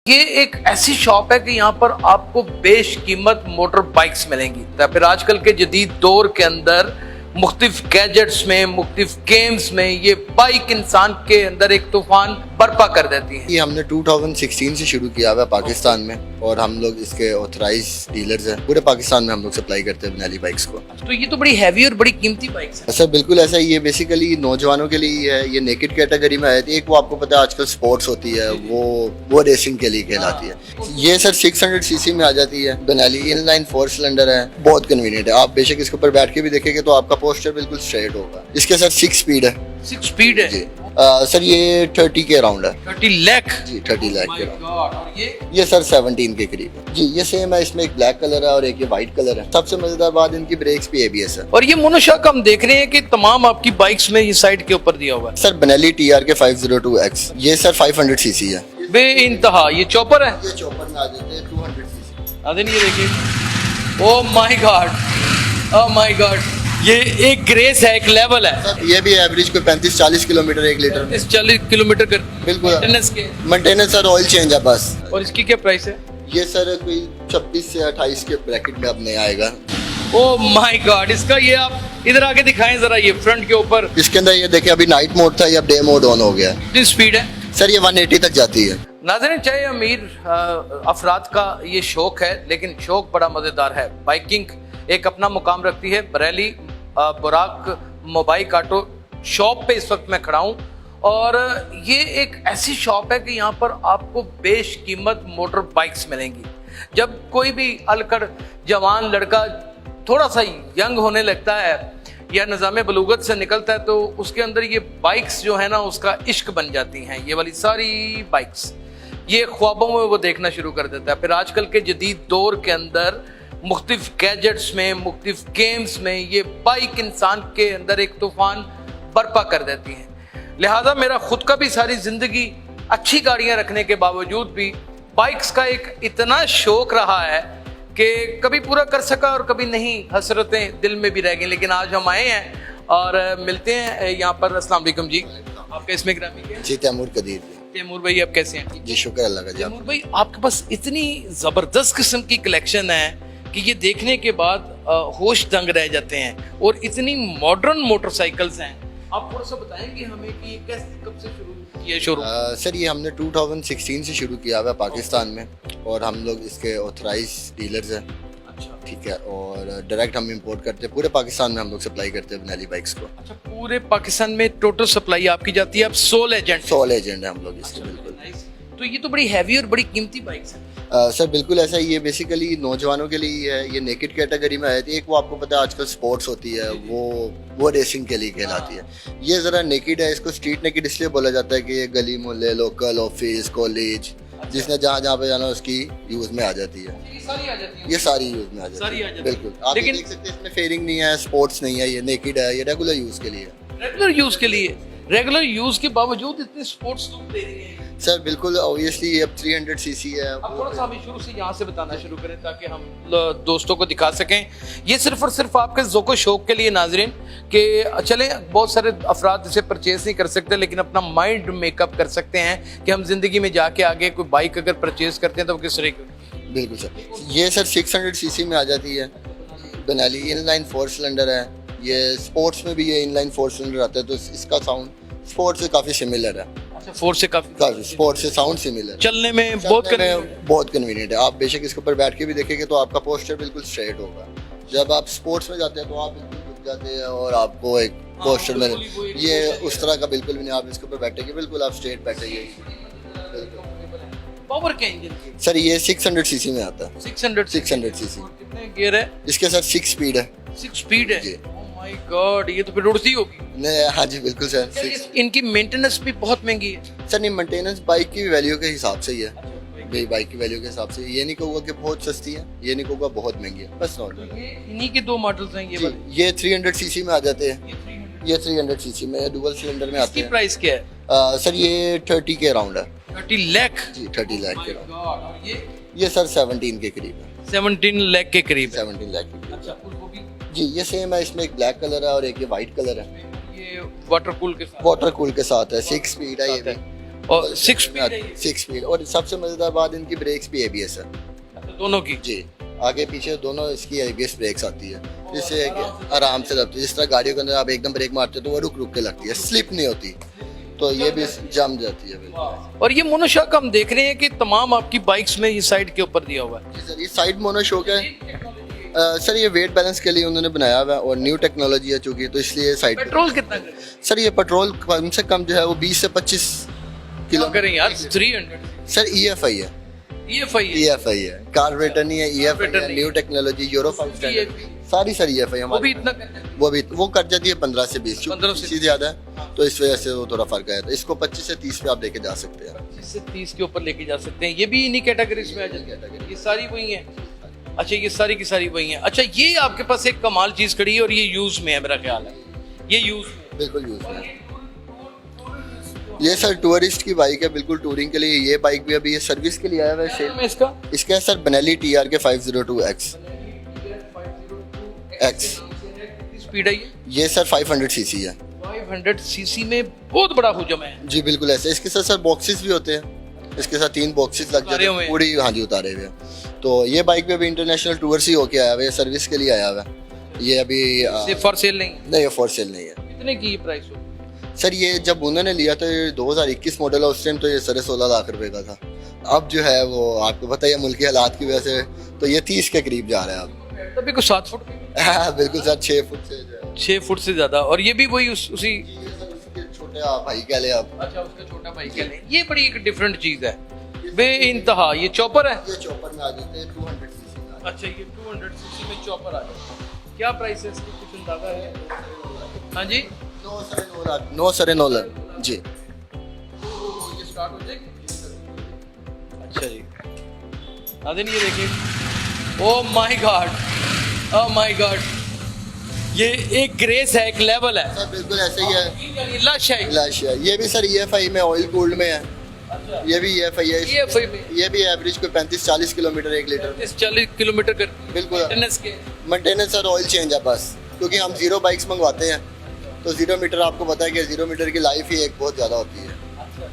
ये एक ऐसी शॉप है कि यहाँ पर आपको बेशकीमत मोटर बाइक्स मिलेंगी। तो फिर आजकल के जदीद दौर के अंदर मुख्तलिफ गैजेट्स में, मुख्तलिफ गेम्स में ये बाइक इंसान के अंदर एक तूफान बर्पा कर देती है। ये हमने 2016 से शुरू किया हुआ है पाकिस्तान में और हम लोग इसके ऑथराइज डीलर्स हैं। पूरे पाकिस्तान में हम लोग सप्लाई करते हैं बेनेली बाइक्स को। तो ये तो बड़ी हैवी और बड़ी कीमती बाइक्स है। सर बिल्कुल ऐसा ही, ये बेसिकली नौजवानों के लिए है। ये नेकेड कैटेगरी में है। एक वो आपको पता है आजकल स्पोर्ट्स होती है, वो रेसिंग के लिए कहलाती है। ये सर 600 सीसी में आ जाती है। बेनेली इनलाइन 4 सिलेंडर है, बहुत कन्वीनियंट है। आप बेशक इसके ऊपर बैठ के भी देखेंगे तो आपका पोस्टर बिल्कुल स्ट्रेट होगा। इसके सर 6 स्पीड है। 6 स्पीड है जी। सर ये 30 के अराउंड है। 30 लाख जी 30 लाख के अराउंड। और ये सर 17 के करीब है। जी ये सेम है। इसमें एक ब्लैक कलर है और एक ये व्हाइट कलर है। सबसे मजेदार बात इनकी ब्रेक्स भी ABS है। और ये मोनोशॉक हम देख रहे हैं कि तमाम आपकी बाइक्स में ये साइड के ऊपर दिया हुआ है। सर बेनेली TRK 502X, ये सर 500 सीसी है। बे इंतहा ये चॉपर है। ये चॉपर में आ जाते हैं 200 सीसी। आदिन ये देखिए, oh my God, oh my God, ये एक ग्रेस है, एक लेवल है। सर ये भी एवरेज को 35-40 किलोमीटर 1 लीटर में। 40 किलोमीटर कर बिल्कुल। मेंटेनेंस के। मेंटेनेंस सर ऑयल चेंज है बस। और इसकी क्या प्राइस है? ये सर कोई 26 से 28 के ब्रैकेट में अब नहीं आएगा। ओ माय गॉड, इसका ये आप इधर आके दिखाएं जरा, ये फ्रंट के ऊपर। इसके अंदर ये देखिए अभी नाइट मोड था, ये अब डे मोड ऑन हो गया है। कितनी स्पीड है? सर ये 180 तक जाती है। नाज़रीन, चाहे अमीर अफराद का ये शौक है, लेकिन शौक बड़ा मजेदार है। बाइकिंग एक अपना मुकाम रखती है। बरेली बुराक मोबाइल ऑटो शॉप पे इस वक्त मैं खड़ा हूँ और ये एक ऐसी शॉप है कि यहाँ पर आपको बेशकीमत मोटर बाइक्स मिलेंगी। जब कोई भी अलकड़ जवान लड़का थोड़ा सा यंग होने लगता है या निज़ाम बलूगत से निकलता है तो उसके अंदर ये बाइक्स जो है ना उसका इश्क बन जाती हैं। ये वाली सारी बाइक्स ये ख्वाबों में वो देखना शुरू कर देता है। फिर आजकल के जदीद दौर के अंदर मुख्तलिफ गैजेट्स में, मुख्तलिफ गेम्स में ये बाइक इंसान के अंदर एक तूफान बर्पा कर देती हैं। लिहाजा मेरा खुद का भी सारी ज़िंदगी अच्छी गाड़ियाँ रखने के बावजूद भी बाइक्स का एक इतना शौक रहा है कि कभी पूरा कर सका और कभी नहीं, हसरतें दिल में भी रह गई। लेकिन आज हम आए हैं और मिलते हैं यहाँ पर। अस्सलाम वालेकुम जी, आपका इसमें ग्रामी क्या है? जी तैमूर कदीर। तैमूर भाई आप कैसे हैं? जी शुक्र अल्लाह का। जी तैमूर भाई आपके पास इतनी ज़बरदस्त किस्म की कलेक्शन है कि ये देखने के बाद होश दंग रह जाते हैं और इतनी मॉडर्न मोटरसाइकिल्स हैं। आप थोड़ा सा बताएंगे हमें कि ये कैसे, कब से शुरू किया शोरूम? सर ये हमने 2016 से शुरू किया हुआ है पाकिस्तान में और हम लोग इसके ऑथराइज डीलर्स हैं। अच्छा ठीक है। और डायरेक्ट हम इंपोर्ट करते हैं। पूरे पाकिस्तान में हम लोग सप्लाई करते हैं बेनेली बाइक्स को। अच्छा, पूरे पाकिस्तान में टोटल सप्लाई आपकी जाती है। आप सोल एजेंट? सोल एजेंट है हम लोग इसके। बिल्कुल। तो ये तो बड़ी हैवी और बड़ी कीमती बाइक्स हैं। सर बिल्कुल ऐसा ही, ये बेसिकली नौजवानों के लिए है। ये नेकेड कैटेगरी में है। एक वो आपको पता है आजकल स्पोर्ट्स होती है, वो रेसिंग के लिए कहलाती है। ये ज़रा नेकेड है। इसको स्ट्रीट नेकेड इसलिए बोला जाता है कि ये गली मोहल्ले, लोकल, ऑफिस, कॉलेज, जिसने जहाँ जहाँ पे जाना उसकी यूज में आ जाती है। ये सारी आ जाती हैं। ये सारी यूज में आ जाती सारी आ है। जाती है। बिल्कुल। आप लेकिन देख सकते हैं इसमें फेयरिंग नहीं है, स्पोर्ट्स नहीं है, ये नेकेड है, ये रेगुलर यूज के लिए है। रेगुलर यूज के लिए, रेगुलर यूज के बावजूद इतने स्पोर्ट्स लुक दे रही हैं। सर बिल्कुल ऑब्वियसली ये अब 300 सीसी है। अब थोड़ा सा हमें शुरू से यहाँ से बताना शुरू करें ताकि हम दोस्तों को दिखा सकें। ये सिर्फ और सिर्फ आपके ज़ौक़ शौक के लिए नाजरीन कि चलें, बहुत सारे अफराद इसे परचेज नहीं कर सकते लेकिन अपना माइंड मेकअप कर सकते हैं कि हम जिंदगी में जाके आगे कोई बाइक अगर परचेज करते हैं तो वो किस तरह की। बिल्कुल सर। ये सर 600 सीसी में आ जाती है। बेनेली इनलाइन 4 सिलेंडर है। ये स्पोर्ट्स में भी ये इनलाइन 4 सिलेंडर आता है तो इसका साउंड स्पोर्ट्स से काफ़ी सिमिलर है। अच्छा, फोर्स से काफी स्पोर्ट्स से साउंड सिमिलर। चलने में बहुत कन्वीनियंट है। आप बेशक इसके ऊपर बैठ के भी देखेंगे तो आपका पोस्टर बिल्कुल स्ट्रेट होगा। जब आप स्पोर्ट्स में जाते हैं तो आप बिल्कुल रुक जाते हैं और आपको एक पोस्टर में ये उस तरह का बिल्कुल भी नहीं। आप इसके ऊपर बैठेंगे बिल्कुल आप स्ट्रेट बैठेंगे। पावर के इंजन की। सर ये 600 सीसी में आता है। 600 सीसी। कितने गियर है इसके सर 6 स्पीड है। 6 स्पीड है। जी। ओह माय गॉड, ये तो फिर उड़ती होगी। नहीं, हाँ जी बिल्कुल सर। इनकी मेंटेनेंस भी बहुत महंगी है। सर नहीं, मेंटेनेंस बाइक की वैल्यू के हिसाब से ही है। भाई बाइक की वैल्यू के हिसाब से ये नहीं कहूँगा कि बहुत सस्ती है, ये नहीं कहूँगा बहुत महंगी है, बस नॉर्मल। ये इन्हीं के 2 मॉडल्स हैं ये वाले। ये 300 सीसी में आ जाते हैं। ये 300 सीसी में डुअल सिलेंडर में आते इसकी हैं। प्राइस क्या है? सर ये 30 के अराउंड है। 30 लाख? जी 30 लाख के अराउंड। और ये सर 17 के करीब है। 17 लाख के करीब है। 17 लाख के करीब। अच्छा, और वो भी जी ये सेम है। इसमें एक ब्लैक कलर है और एक ये व्हाइट कलर है। ये वाटर कूल के साथ। वाटर कूल के साथ है। 6 स्पीड है ये भी। और 6 स्पीड है ये? 6 स्पीड, और सबसे मजेदार बात इनकी ब्रेक्स भी ABS है दोनों की? जी, आगे पीछे दोनों इसकी ABS ब्रेक्स आती है, जिससे आराम से लगती है। जिस तरह गाड़ियों के अंदर आप एकदम ब्रेक मारते हो तो वो रुक रुक के लगती है, स्लिप नहीं होती, तो ये भी जम जाती है बिल्कुल। और ये मोनोशॉक हम देख रहे हैं कि तमाम आपकी बाइक्स में ये साइड के ऊपर दिया हुआ है। जी सर, ये साइड मोनोशॉक है सर, ये वेट बैलेंस के लिए उन्होंने बनाया हुआ है और न्यू टेक्नोलॉजी है चूंकि, तो इसलिए साइड पेट्रोल कितना करें? सर ये पेट्रोल कम से कम जो है वो 20 से 25 किलो करें यार 300 सर EFI है, EFI है? EFI है, कार्बोरेटर नहीं है, EFI कार्बोरेटर है, नहीं न्यू टेक्नोलॉजी यूरो 5 स्टैंडर्ड सारी सर EFI वो भी हमारी, इतना करते हैं? वो कर जाती है 15 से 20, 15 से चीज ज्यादा है तो इस वजह से वो थोड़ा फर्क आया, तो इसको 25 से 30 पे आप लेके जा सकते हैं। 25 से 30 के ऊपर लेके जा सकते हैं। ये भी इन्हीं कैटेगरीज में आ जाती है? ये सारी वही है? अच्छा, ये सारी की सारी वही है। अच्छा, ये आपके पास एक कमाल चीज खड़ी है और ये यूज में है मेरा ख्याल है, ये यूज में बिल्कुल यूज है। ये सर टूरिस्ट की बाइक है, बिल्कुल टूरिंग के लिए। ये बाइक भी अभी ये सर्विस के लिए आया हुआ है सेल में इसका? इसका है sir Benelli TRK 502X। Speed है ये? ये सर 500 सीसी है। 500 सीसी में बहुत बड़ा हुजम है। जी बिल्कुल ऐसे। इसके साथ सर बॉक्सेस भी होते हैं, इसके साथ 3 बॉक्सेस लग जाते हैं पूरी, हाँ जी उतारे हुए हैं। तो ये बाइक भी अभी इंटरनेशनल टूर से होके आया हुआ है, सर्विस के लिए आया हुआ है। ये अभी फॉर सेल नहीं? ये फॉर सेल नहीं है। कितने की ये प्राइस हो? सर ये जब उन्होंने लिया था 2021 मॉडल है, उस टाइम तो ये 16.5 लाख रुपए का था। अब जो है वो आपको पता है मुल्की हालात की वजह से तो ये 30 के करीब जा रहा है अब। तभी कुछ 7 फुट? हाँ बिल्कुल सर, 6 फुट से जो है 6 फुट से ज्यादा। और ये भी वही उसी छोटे भाई कह ले आप। अच्छा, उसका छोटा भाई कह लें। ये बड़ी एक डिफरेंट चीज है बे इंतहा। ये चॉपर है? ये चॉपर में आ जाते हैं 200 सीसी में। अच्छा, ये 200 सीसी में चॉपर आ जाता है। क्या प्राइस है इसकी, कुछ अंदाजा है? हाँ जी, 9 साढ़े 9 लाख जी। ये स्टार्ट हो जाएगी? अच्छा जी, नाज़रीन ये देखिए, oh my God, oh my God, ये एक ग्रेस है, एक लेवल है। सर बिल्कुल ऐसे ही है, ये लश है। लश है। ये भी सर EFI में ऑयल कूल्ड में है। अच्छा, ये भी EFI है। EFI में ये भी एवरेज कोई 35-40 किलोमीटर 1 लीटर। 40 किलोमीटर कर बिल्कुल। मेंटेनेंस के? मेंटेनेंस सर ऑयल चेंज है बस, क्योंकि हम 0 बाइक्स मंगवाते हैं तो 0 मीटर आपको पता है कि 0 मीटर की लाइफ ही एक बहुत ज़्यादा होती है। अच्छा,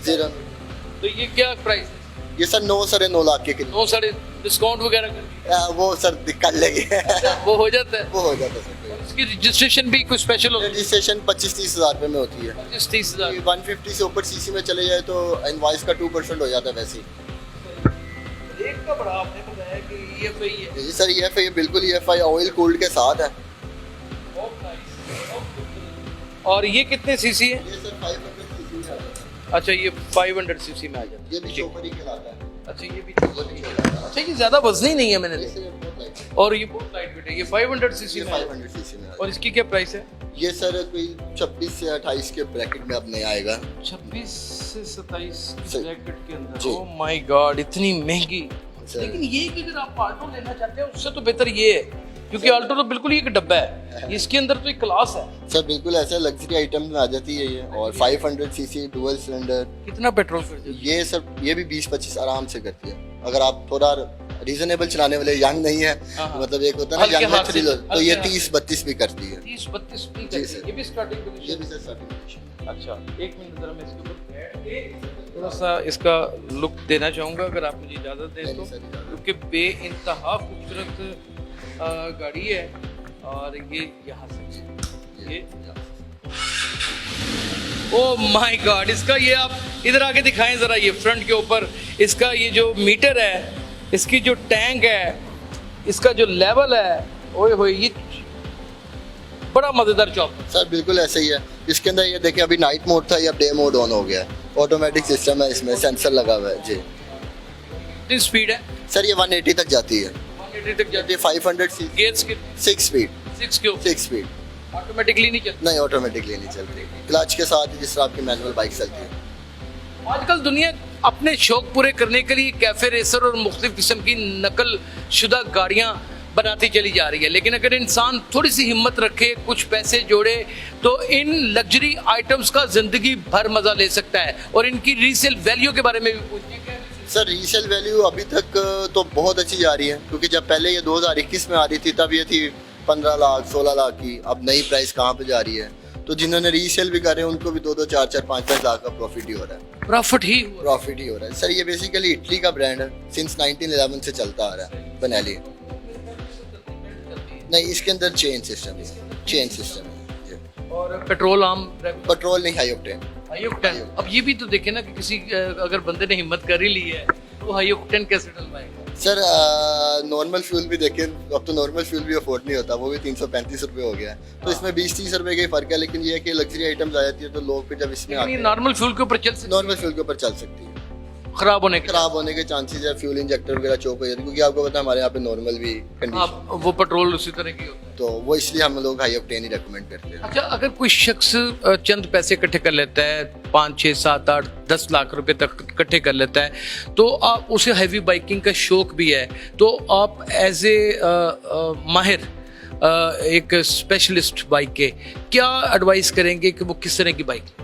0 तो ये क्या प्राइस है? ये सर 9 साढ़े 9 लाख के किलो। 9 साढ़े डिस्काउंट वगैरह कर वो सर कर लेंगे वो हो जाता है? वो हो जाता है सर। इसकी रजिस्ट्रेशन भी कुछ स्पेशल होती है? रजिस्ट्रेशन 25-30 हज़ार रुपये में होती है। 25-30 हज़ार। 150 से ऊपर सीसी में चले जाए तो इनवॉइस का 2% हो जाता है वैसे ही। एक का बड़ा आपने बताया कि EFI है। जी सर EFI बिल्कुल EFI ऑयल कूल्ड के साथ है। और ये कितने सीसी है? ये सर 500 सीसी में आ जाता है। अच्छा, ये 500 सीसी में आ जाता ये भी है। चौपर ही कहलाता है। अच्छा, ये भी अच्छा, ये ज्यादा वजनी नहीं है मैंने देखा। ये बहुत लाइट है। और ये बहुत लाइट वेट है। ये 500 सीसी ये में 500 सीसी में आ और इसकी क्या प्राइस है? जाता है। ये सर कोई 26 से 28 के ब्रैकेट में अब नहीं आएगा। 26 से 27 सही। ब्रैकेट के अंदर। जी। ओह माय गॉड, इतनी महंगी। सर। लेकिन ये कि अगर आप आल्टो लेना चाहते हैं उससे तो बेहतर ये है, क्योंकि आल्टो तो बिल्कुल ही एक डब्बा है, इसके अंदर तो एक क्लास है। सर बिल्कुल ऐसा लग्जरी आइटम में आ जाती है ये, और 500 सीसी डुअल सिलेंडर। कितना पेट्रोल खर्च? ये सर ये भी 20-25 आराम से करती है अगर आप थोड़ा रीजनेबल चलाने वाले यंग नहीं है। हाँ, हाँ। मतलब एक होता है ना हल्के यंग हाथ से, तो ये हल्के 30-32 भी करती है। 30-32 भी जी करती है। सर। ये भी स्टार्टिंग ये पोजीशन? भी सर सर्टिफिकेशन। अच्छा, एक मिनट जरा मैं इसके ऊपर बैठ के थोड़ा सा इसका लुक देना चाहूँगा, अगर आप मुझे इजाज़त दें तो, क्योंकि बे इंतहा खूबसूरत गाड़ी है। और ये यहाँ से ये ओह माय गॉड, इसका ये आप इधर आके दिखाएं ज़रा, ये फ्रंट के ऊपर इसका ये जो मीटर है, इसकी जो टैंक है, इसका जो लेवल है, ओए होए, ये बड़ा मज़ेदार चौक। सर बिल्कुल ऐसे ही है। इसके अंदर ये देखिए अभी नाइट मोड था, ये अब डे मोड ऑन हो गया है। ऑटोमेटिक सिस्टम है, इसमें सेंसर लगा हुआ है जी। कितनी स्पीड है? सर ये 180 तक जाती है। 180 तक जाती ये 500 सीसी गियर्स के 6 स्पीड 6 के ऊपर 6 स्पीड ऑटोमेटिकली नहीं चलती? नहीं ऑटोमेटिकली नहीं चलती, क्लच के साथ जिस तरह आपकी मैनुअल बाइक चलती है। आजकल दुनिया अपने शौक पूरे करने के लिए कैफे रेसर और मुख्तलिफ किस्म की नकल शुदा गाड़ियाँ बनाती चली जा रही है, लेकिन अगर इंसान थोड़ी सी हिम्मत रखे, कुछ पैसे जोड़े, तो इन लग्जरी आइटम्स का जिंदगी भर मजा ले सकता है। और इनकी रीसेल वैल्यू के बारे में भी पूछिए। सर रीसेल वैल्यू अभी तक तो बहुत अच्छी जा रही है, क्योंकि जब पहले ये 2021 में आ रही थी तब ये थी 15 लाख 16 लाख की। अब नई प्राइस कहाँ पे जा रही है, तो जिन्होंने रीसेल भी करे उनको भी 2-2, 4-4, 5-5 लाख का प्रॉफिट ही हो रहा है। प्रॉफिट ही हुआ। प्रॉफिट ही हो रहा है सर। ये बेसिकली इटली का ब्रांड है, सिंस 1911 से चलता आ रहा है बेनेली। नहीं, इसके अंदर चेन सिस्टम है, चेन सिस्टम है। और पेट्रोल आम पेट्रोल नहीं, हाई ऑक्टेन। High octane. अब ये भी तो देखे ना कि किसी अगर बंदे ने हिम्मत कर ही ली है तो हाई ऑक्टेन कैसे डलवाएगा? सर नॉर्मल फ्यूल भी देखें, अब तो नॉर्मल फ्यूल भी अफोर्ड नहीं होता, वो भी 335 रुपये हो गया है। तो इसमें 20-30 रुपये का ही फर्क है, लेकिन ये है कि लग्जरी आइटम्स आ जाती है तो लोग फिर जब इसमें आते हैं, नॉर्मल फ्यूल के ऊपर चल सकती नॉर्मल फ्यूल के ऊपर चल सकती है। खराब होने के खराब होने के चांसेस है, फ्यूल इंजेक्टर वगैरह चौक हो जाती है, क्योंकि आपको पता है हमारे यहाँ पे नॉर्मल भी कंडीशन, आप वो पेट्रोल उसी तरह की होता है। तो वो इसलिए हम लोग हाई ऑक्टेन ही रेकमेंड करते हैं। अच्छा, अगर कोई शख्स चंद पैसे इकट्ठे कर लेता है, 5, 6, 7, 8, 10 लाख रुपए तक इकट्ठे कर लेता है, तो आप उसे हैवी बाइकिंग का शौक भी है, तो आप एज ए माहिर एक स्पेशलिस्ट बाइक के क्या एडवाइस करेंगे कि वो किस तरह की बाइक?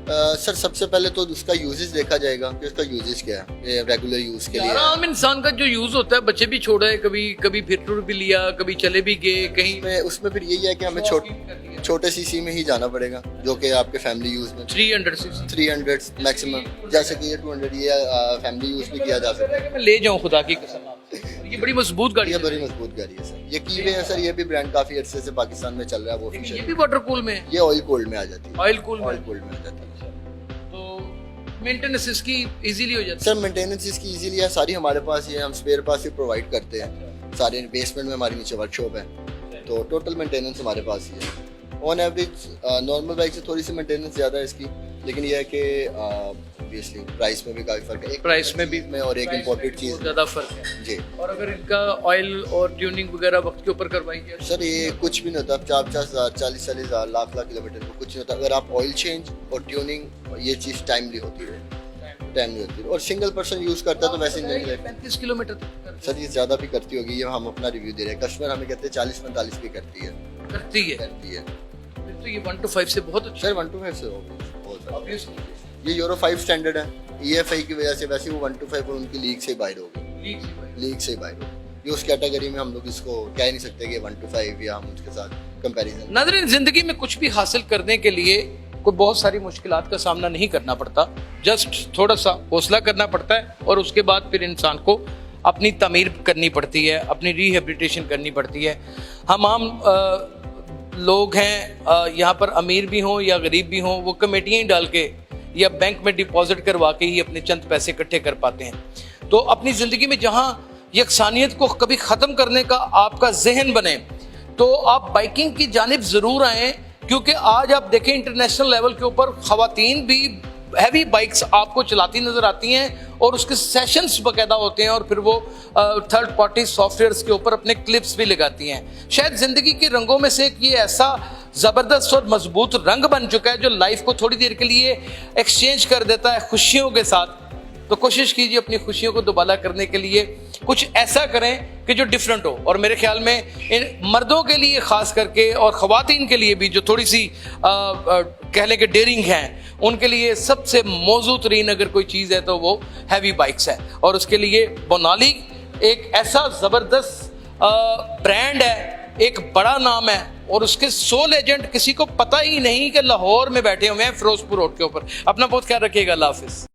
सर सबसे पहले तो उसका यूजेज देखा जाएगा कि उसका यूजेज क्या है, ये रेगुलर यूज के लिए है। आम इंसान का जो यूज होता है, बच्चे भी छोड़ा है, कभी कभी फिर भी लिया, कभी चले भी गए कहीं। उसमें फिर यही है कि हमें छोटे सीसी में ही जाना पड़ेगा, जो कि आपके फैमिली यूज में 300 मैक्सिमम, जैसे कि ये 200 ये फैमिली यूज भी किया जा सकता है। मैं ले जाऊं खुदा की कसम आपसे, ये बड़ी मजबूत गाड़ी ये है। बड़ी मजबूत गाड़ी है सर। ये कीवे है सर, ये भी ब्रांड काफी अरसे से पाकिस्तान में चल रहा है, वो ये फीचर भी वाटर कूल में है, ये ऑयल कोल्ड में आ जाती है। ऑयल कूल ऑयल में, कोल्ड में आ जाती है। तो मेंटेनेंस इसकी इजीली हो जाती है। सर मेंटेनेंस इसकी इजीली है, सारी हमारे पास ही है, हम स्पेयर पास ही प्रोवाइड करते हैं सारे। बेसमेंट में हमारी नीचे वर्कशॉप है, तो टोटल मेंटेनेंस हमारे पास ही है। ऑन एवरेज नॉर्मल बाइक से थोड़ी सी मेंटेनेंस ज़्यादा है इसकी, लेकिन यह है कि ऑब्वियसली प्राइस में भी काफ़ी फ़र्क है। एक प्राइस में भी में और एक इम्पोर्टेड चीज़ ज़्यादा फर्क है जी। और अगर इनका ऑयल और ट्यूनिंग वगैरह वक्त के ऊपर करवाई जाए, सर ये कुछ भी नहीं होता, 50,000, 40,000, लाख किलोमीटर में कुछ नहीं होता। अगर आप ऑयल चेंज और ट्यूनिंग ये चीज़ टाइमली होती है, टाइमली होती है। और सिंगल पर्सन यूज़ करता है तो वैसे नहीं है। 35 किलोमीटर तक सर ये ज़्यादा भी करती होगी, ये हम अपना रिव्यू दे रहे हैं। कस्टमर हमें कहते हैं 40-45 भी करती है। करती है। फिर तो ये 1 to 5 से बहुत अच्छा सर 1 to 5 से बहुत ऑब्वियसली। ये यूरो 5 स्टैंडर्ड है, EFI की वजह से वैसे वो 1 to 5 और उनकी लीग से बाहर हो गई, लीग से बाहर हो गई। ये उस कैटेगरी में हम लोग इसको कह नहीं सकते कि 1 to 5 या हम उसके साथ कंपैरिजन। नाज़रीन, जिंदगी में कुछ भी हासिल करने के लिए कोई बहुत सारी मुश्किलात का सामना नहीं करना पड़ता, जस्ट थोड़ा सा हौसला करना पड़ता है और उसके बाद फिर इंसान को अपनी तमीर करनी पड़ती है, अपनी रिहेबिलिटेशन करनी पड़ती है। हम आम लोग हैं, यहाँ पर अमीर भी हों या गरीब भी हों, वो कमेटियाँ ही डाल के या बैंक में डिपॉजिट करवा के ही अपने चंद पैसे इकट्ठे कर पाते हैं। तो अपनी ज़िंदगी में जहाँ यकसानियत को कभी ख़त्म करने का आपका जहन बने, तो आप बाइकिंग की जानिब ज़रूर आएँ, क्योंकि आज आप देखें इंटरनेशनल लेवल के ऊपर ख़वातीन भी हैवी बाइक्स आपको चलाती नज़र आती हैं और उसके सेशंस बाकायदा होते हैं और फिर वो थर्ड पार्टी सॉफ्टवेयर्स के ऊपर अपने क्लिप्स भी लगाती हैं। शायद ज़िंदगी के रंगों में से एक ये ऐसा ज़बरदस्त और मजबूत रंग बन चुका है जो लाइफ को थोड़ी देर के लिए एक्सचेंज कर देता है खुशियों के साथ। तो कोशिश कीजिए अपनी खुशियों को दोबारा करने के लिए कुछ ऐसा करें कि जो डिफरेंट हो। और मेरे ख्याल में इन मर्दों के लिए ख़ास करके और ख़वातीन के लिए भी जो थोड़ी सी कह लें कि डेयरिंग हैं, उनके लिए सबसे मौजू तरीन अगर कोई चीज़ है तो वो हैवी बाइक्स है। और उसके लिए बोनाली एक ऐसा ज़बरदस्त ब्रांड है, एक बड़ा नाम है और उसके सोल एजेंट किसी को पता ही नहीं कि लाहौर में बैठे हुए हैं फिरोजपुर रोड के ऊपर। अपना बहुत ख्याल रखिएगा। अल्लाह हाफिज़।